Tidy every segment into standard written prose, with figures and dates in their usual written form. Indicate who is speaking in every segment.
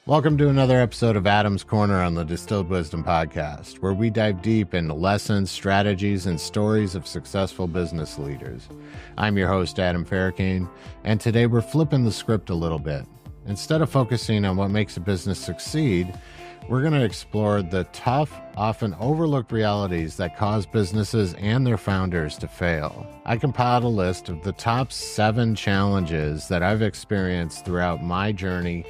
Speaker 1: Welcome to another episode of Adam's Corner on the Distilled Wisdom Podcast, where we dive deep into lessons, strategies, and stories of successful business leaders. I'm your host, Adam Ferracane, and today we're flipping the script a little bit. Instead of focusing on what makes a business succeed, we're going to explore the tough, often overlooked realities that cause businesses and their founders to fail. I compiled a list of the top 7 challenges that I've experienced throughout my journey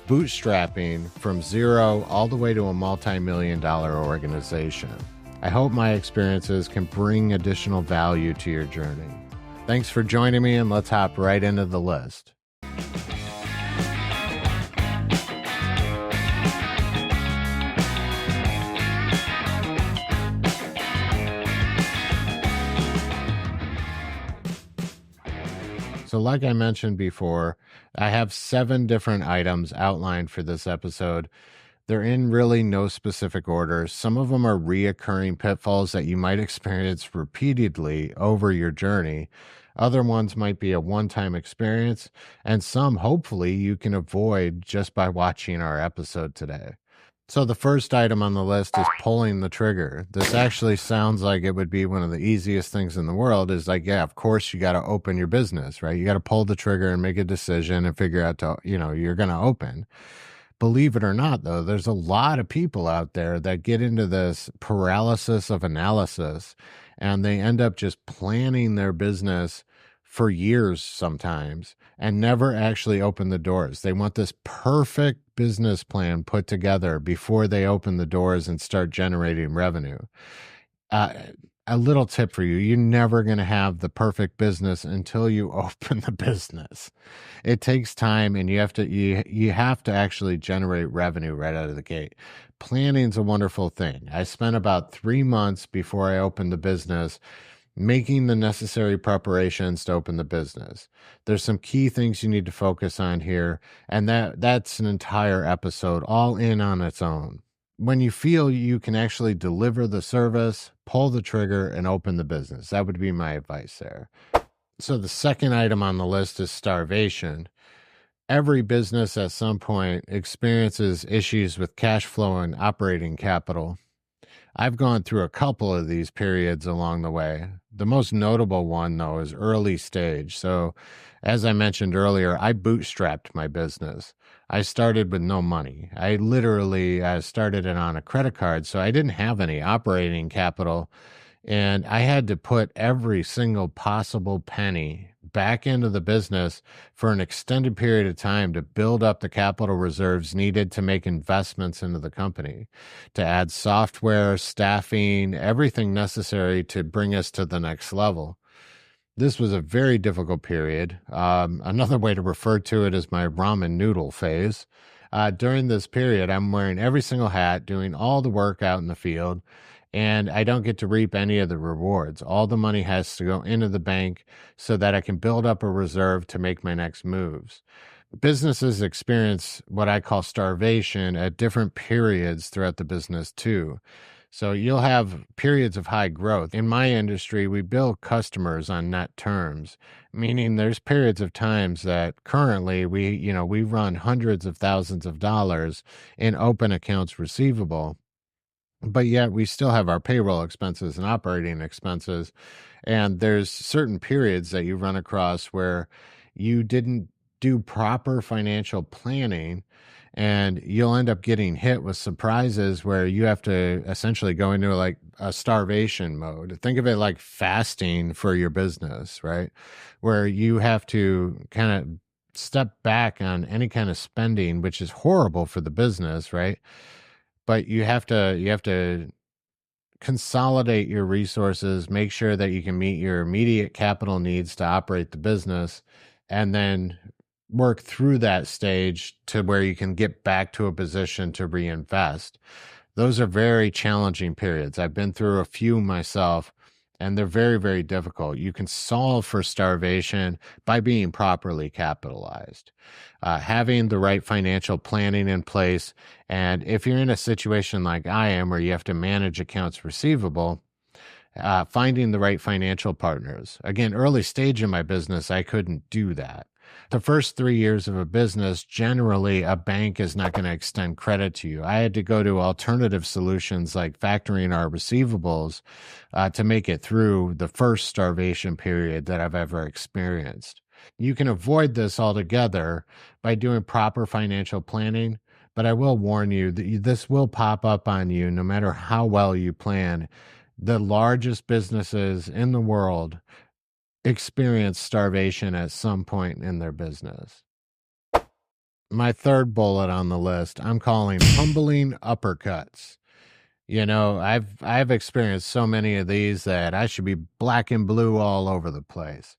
Speaker 1: bootstrapping from zero all the way to a multi-million-dollar organization. I hope my experiences can bring additional value to your journey. Thanks for joining me, and let's hop right into the list. So like I mentioned before, I have 7 different items outlined for this episode. They're in really no specific order. Some of them are reoccurring pitfalls that you might experience repeatedly over your journey. Other ones might be a one-time experience, and some, hopefully, you can avoid just by watching our episode today. So the first item on the list is pulling the trigger. This actually sounds like it would be one of the easiest things in the world. Is like, yeah, of course you got to open your business, right? You got to pull the trigger and make a decision and figure out you're going to open. Believe it or not, though, there's a lot of people out there that get into this paralysis of analysis, and they end up just planning their business for years sometimes and never actually open the doors. They want this perfect business plan put together before they open the doors and start generating revenue. A little tip for you: you're never going to have the perfect business until you open the business. It takes time, and you have to actually generate revenue right out of the gate. Planning's a wonderful thing. I spent about 3 months before I opened the business making the necessary preparations to open the business. There's some key things you need to focus on here, and that's an entire episode all in on its own. When you feel you can actually deliver the service, pull the trigger and open the business. That would be my advice there. So the second item on the list is starvation. Every business at some point experiences issues with cash flow and operating capital. I've gone through a couple of these periods along the way. The most notable one, though, is early stage. So, as I mentioned earlier, I bootstrapped my business. I started with no money. I literally started it on a credit card, so I didn't have any operating capital, and I had to put every single possible penny back into the business for an extended period of time to build up the capital reserves needed to make investments into the company, to add software, staffing, everything necessary to bring us to the next level. This was a very difficult period. Another way to refer to it is my ramen noodle phase. During this period, I'm wearing every single hat, doing all the work out in the field, and I don't get to reap any of the rewards. All the money has to go into the bank so that I can build up a reserve to make my next moves. Businesses experience what I call starvation at different periods throughout the business too. So you'll have periods of high growth. In my industry, we bill customers on net terms, meaning there's periods of times that currently we run hundreds of thousands of dollars in open accounts receivable. But yet we still have our payroll expenses and operating expenses. And there's certain periods that you run across where you didn't do proper financial planning, and you'll end up getting hit with surprises where you have to essentially go into like a starvation mode. Think of it like fasting for your business, right? Where you have to kind of step back on any kind of spending, which is horrible for the business, right? But you have to consolidate your resources, make sure that you can meet your immediate capital needs to operate the business, and then work through that stage to where you can get back to a position to reinvest. Those are very challenging periods. I've been through a few myself, and they're very, very difficult. You can solve for starvation by being properly capitalized, having the right financial planning in place. And if you're in a situation like I am, where you have to manage accounts receivable, finding the right financial partners. Again, early stage in my business, I couldn't do that. The first 3 years of a business, generally, a bank is not going to extend credit to you. I had to go to alternative solutions like factoring our receivables to make it through the first starvation period that I've ever experienced. You can avoid this altogether by doing proper financial planning, but I will warn you that this will pop up on you no matter how well you plan. The largest businesses in the world experience starvation at some point in their business. My third bullet on the list, I'm calling humbling uppercuts. I've experienced so many of these that I should be black and blue all over the place.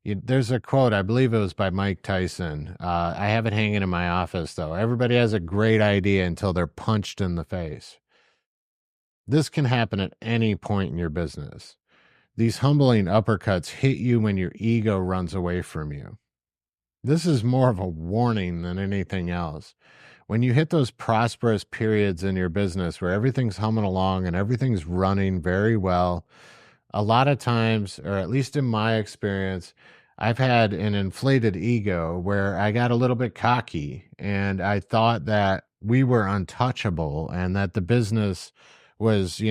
Speaker 1: There's a quote, I believe it was by Mike Tyson. I have it hanging in my office, though. Everybody has a great idea until they're punched in the face. This can happen at any point in your business. These humbling uppercuts hit you when your ego runs away from you. This is more of a warning than anything else. When you hit those prosperous periods in your business where everything's humming along and everything's running very well, a lot of times, or at least in my experience, I've had an inflated ego where I got a little bit cocky and I thought that we were untouchable and that the business was,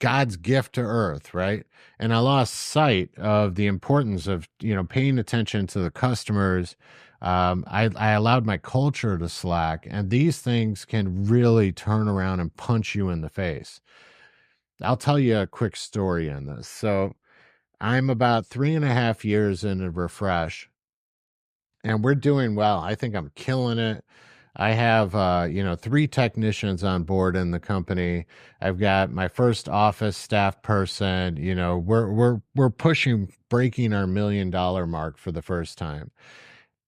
Speaker 1: God's gift to earth, right? And I lost sight of the importance of, paying attention to the customers. I allowed my culture to slack, and these things can really turn around and punch you in the face. I'll tell you a quick story on this. So I'm about 3.5 years into Refresh, and we're doing well. I think I'm killing it. I have, 3 technicians on board in the company. I've got my first office staff person. We're breaking our $1 million mark for the first time.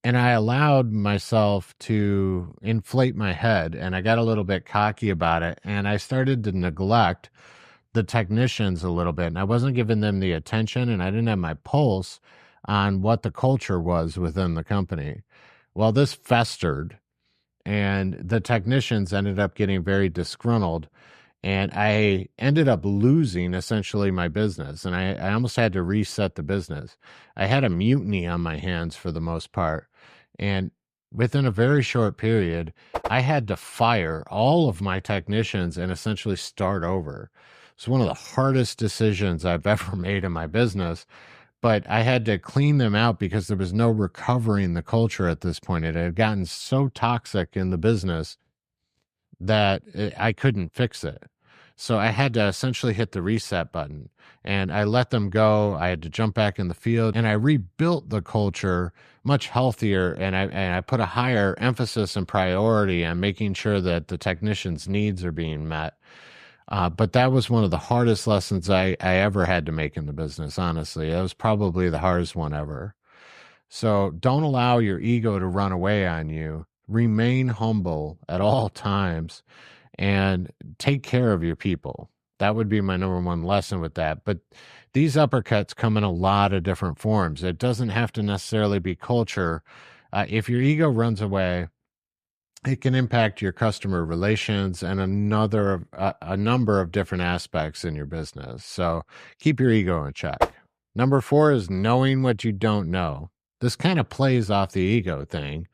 Speaker 1: And I allowed myself to inflate my head, and I got a little bit cocky about it. And I started to neglect the technicians a little bit, and I wasn't giving them the attention, and I didn't have my pulse on what the culture was within the company. Well, this festered, and the technicians ended up getting very disgruntled, and I ended up losing essentially my business, and I almost had to reset the business. I had a mutiny on my hands for the most part, and within a very short period, I had to fire all of my technicians and essentially start over. It's one of the hardest decisions I've ever made in my business, but I had to clean them out because there was no recovering the culture at this point. It had gotten so toxic in the business that I couldn't fix it. So I had to essentially hit the reset button, and I let them go. I had to jump back in the field, and I rebuilt the culture much healthier. And I put a higher emphasis and priority on making sure that the technicians' needs are being met. But that was one of the hardest lessons I ever had to make in the business, honestly. It was probably the hardest one ever. So don't allow your ego to run away on you. Remain humble at all times and take care of your people. That would be my number one lesson with that. But these uppercuts come in a lot of different forms. It doesn't have to necessarily be culture. If your ego runs away, it can impact your customer relations and a number of different aspects in your business. So keep your ego in check. Number 4 is knowing what you don't know. This kind of plays off the ego thing,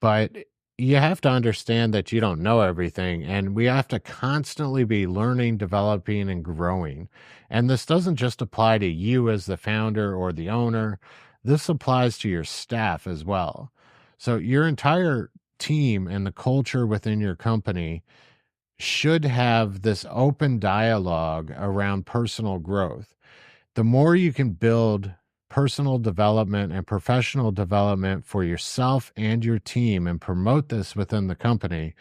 Speaker 1: but you have to understand that you don't know everything, and we have to constantly be learning, developing, and growing. And this doesn't just apply to you as the founder or the owner. This applies to your staff as well. So your entire team and the culture within your company should have this open dialogue around personal growth. The more you can build personal development and professional development for yourself and your team and promote this within the company,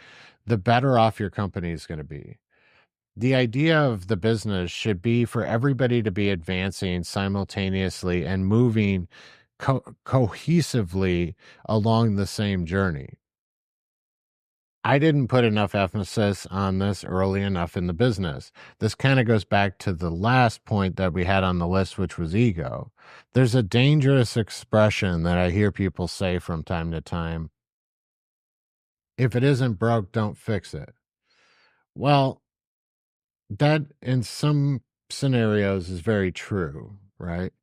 Speaker 1: the better off your company is going to be. The idea of the business should be for everybody to be advancing simultaneously and moving cohesively along the same journey. I didn't put enough emphasis on this early enough in the business. This kind of goes back to the last point that we had on the list, which was ego. There's a dangerous expression that I hear people say from time to time. If it isn't broke, don't fix it. Well, that in some scenarios is very true, right?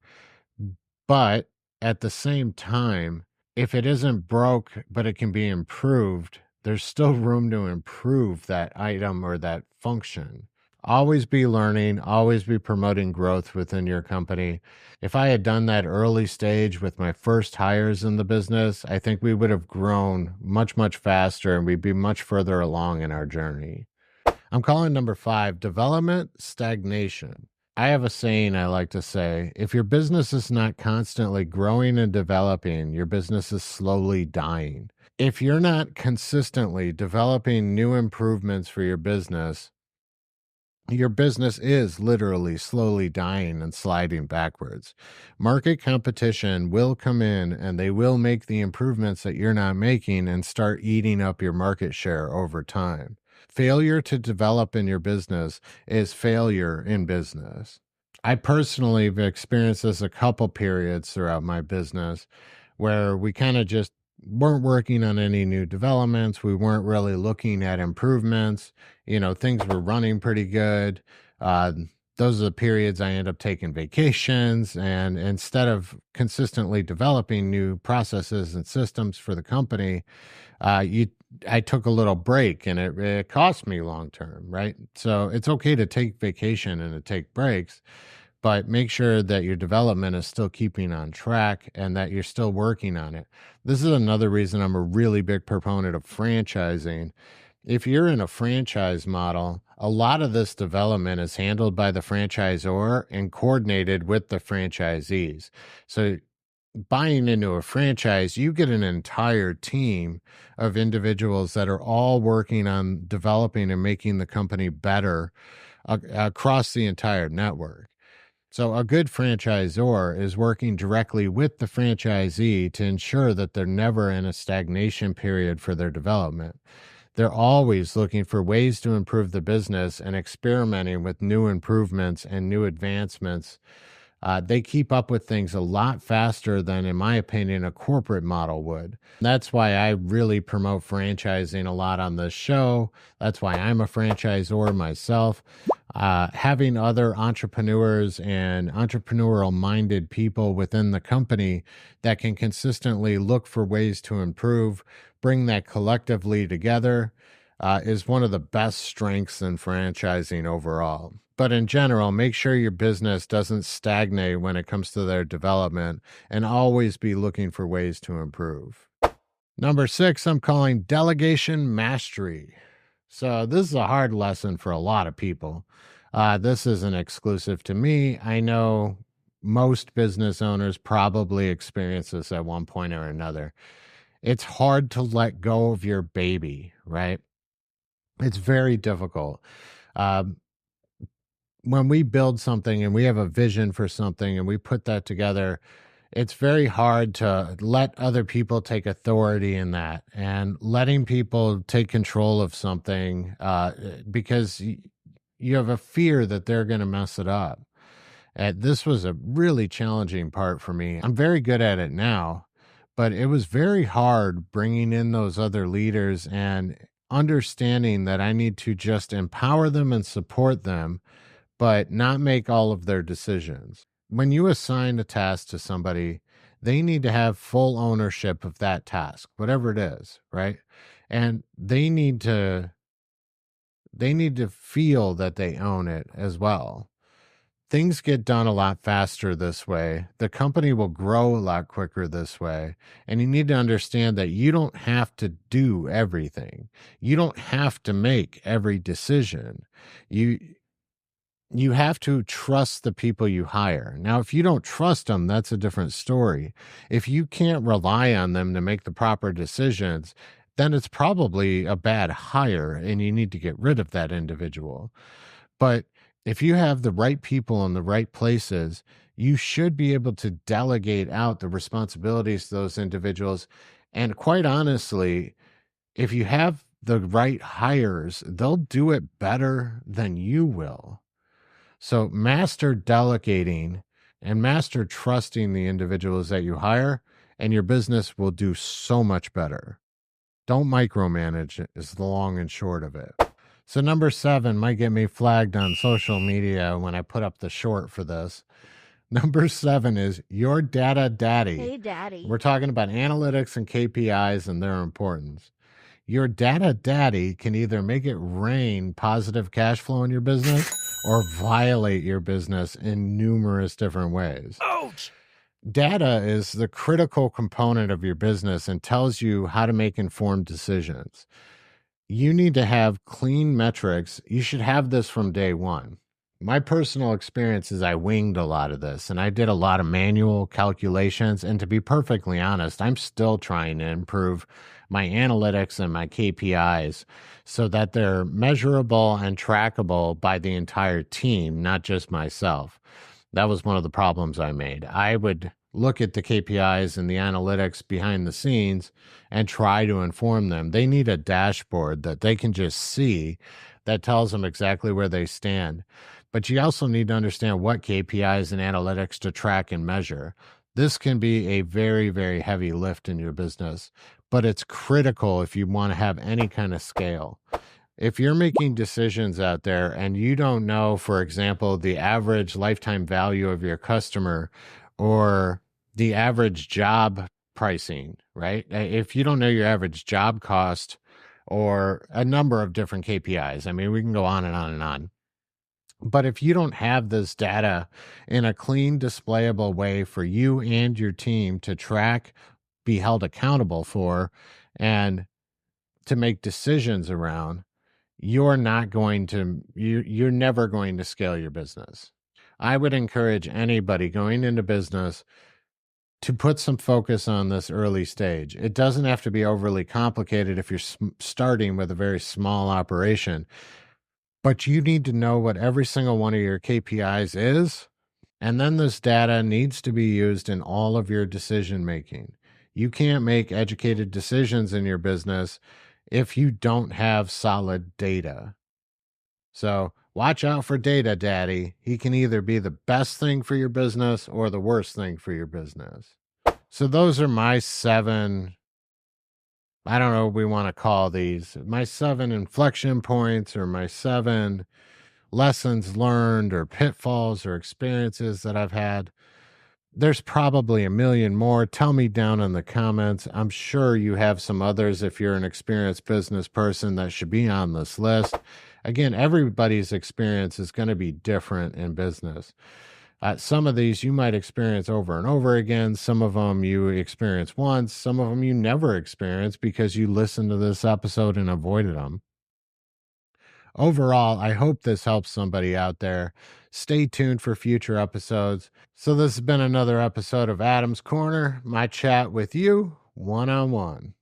Speaker 1: But at the same time, if it isn't broke, but it can be improved, there's still room to improve that item or that function. Always be learning, always be promoting growth within your company. If I had done that early stage with my first hires in the business, I think we would have grown much, much faster and we'd be much further along in our journey. I'm calling number 5, development stagnation. I have a saying I like to say, if your business is not constantly growing and developing, your business is slowly dying. If you're not consistently developing new improvements for your business is literally slowly dying and sliding backwards. Market competition will come in and they will make the improvements that you're not making and start eating up your market share over time. Failure to develop in your business is failure in business. I personally have experienced this a couple periods throughout my business where we kind of just weren't working on any new developments. We weren't really looking at improvements. Things were running pretty good. Those are the periods I end up taking vacations. And instead of consistently developing new processes and systems for the company, I took a little break and it cost me long term, right? So it's okay to take vacation and to take breaks, but make sure that your development is still keeping on track and that you're still working on it. This is another reason I'm a really big proponent of franchising. If you're in a franchise model, a lot of this development is handled by the franchisor and coordinated with the franchisees. So buying into a franchise, you get an entire team of individuals that are all working on developing and making the company better across the entire network. So a good franchisor is working directly with the franchisee to ensure that they're never in a stagnation period for their development. They're always looking for ways to improve the business and experimenting with new improvements and new advancements. They keep up with things a lot faster than, in my opinion, a corporate model would. That's why I really promote franchising a lot on this show. That's why I'm a franchisor myself. Having other entrepreneurs and entrepreneurial-minded people within the company that can consistently look for ways to improve, bring that collectively together, is one of the best strengths in franchising overall. But in general, make sure your business doesn't stagnate when it comes to their development and always be looking for ways to improve. Number 6, I'm calling delegation mastery. So this is a hard lesson for a lot of people. This isn't exclusive to me. I know most business owners probably experience this at one point or another. It's hard to let go of your baby, right? It's very difficult. When we build something and we have a vision for something and we put that together, it's very hard to let other people take authority in that and letting people take control of something because you have a fear that they're going to mess it up. And this was a really challenging part for me. I'm very good at it now, but it was very hard bringing in those other leaders and understanding that I need to just empower them and support them, but not make all of their decisions. When you assign a task to somebody, they need to have full ownership of that task, whatever it is, right? And they need to feel that they own it as well. Things get done a lot faster this way. The company will grow a lot quicker this way. And you need to understand that you don't have to do everything. You don't have to make every decision. You have to trust the people you hire. Now, if you don't trust them, that's a different story. If you can't rely on them to make the proper decisions, then it's probably a bad hire and you need to get rid of that individual. But if you have the right people in the right places, you should be able to delegate out the responsibilities to those individuals. And quite honestly, if you have the right hires, they'll do it better than you will. So master delegating and master trusting the individuals that you hire, and your business will do so much better. Don't micromanage is the long and short of it. So number 7 might get me flagged on social media when I put up the short for this. Number 7 is your data daddy.
Speaker 2: Hey, Daddy.
Speaker 1: We're talking about analytics and KPIs and their importance. Your data daddy can either make it rain positive cash flow in your business or violate your business in numerous different ways.
Speaker 2: Ouch!
Speaker 1: Data is the critical component of your business and tells you how to make informed decisions. You need to have clean metrics. You should have this from day one. My personal experience is I winged a lot of this and I did a lot of manual calculations. And to be perfectly honest, I'm still trying to improve my analytics and my KPIs so that they're measurable and trackable by the entire team, not just myself. That was one of the problems I made. I would look at the KPIs and the analytics behind the scenes and try to inform them. They need a dashboard that they can just see that tells them exactly where they stand. But you also need to understand what KPIs and analytics to track and measure. This can be a very, very heavy lift in your business, but it's critical if you want to have any kind of scale. If you're making decisions out there and you don't know, for example, the average lifetime value of your customer or the average job pricing, right? If you don't know your average job cost or a number of different KPIs, I mean, we can go on and on and on. But if you don't have this data in a clean, displayable way for you and your team to track, be held accountable for, and to make decisions around, you're never going to scale your business. I would encourage anybody going into business to put some focus on this early stage. It doesn't have to be overly complicated if you're starting with a very small operation, but you need to know what every single one of your KPIs is, and then this data needs to be used in all of your decision making. You can't make educated decisions in your business if you don't have solid data. So watch out for data daddy. He can either be the best thing for your business or the worst thing for your business. So those are my 7, I don't know what we want to call these, my 7 inflection points or my 7 lessons learned or pitfalls or experiences that I've had. There's probably a million more. Tell me down in the comments. I'm sure you have some others if you're an experienced business person that should be on this list. Again, everybody's experience is going to be different in business. Some of these you might experience over and over again. Some of them you experience once. Some of them you never experience because you listened to this episode and avoided them. Overall, I hope this helps somebody out there. Stay tuned for future episodes. So this has been another episode of Adam's Corner, my chat with you one-on-one.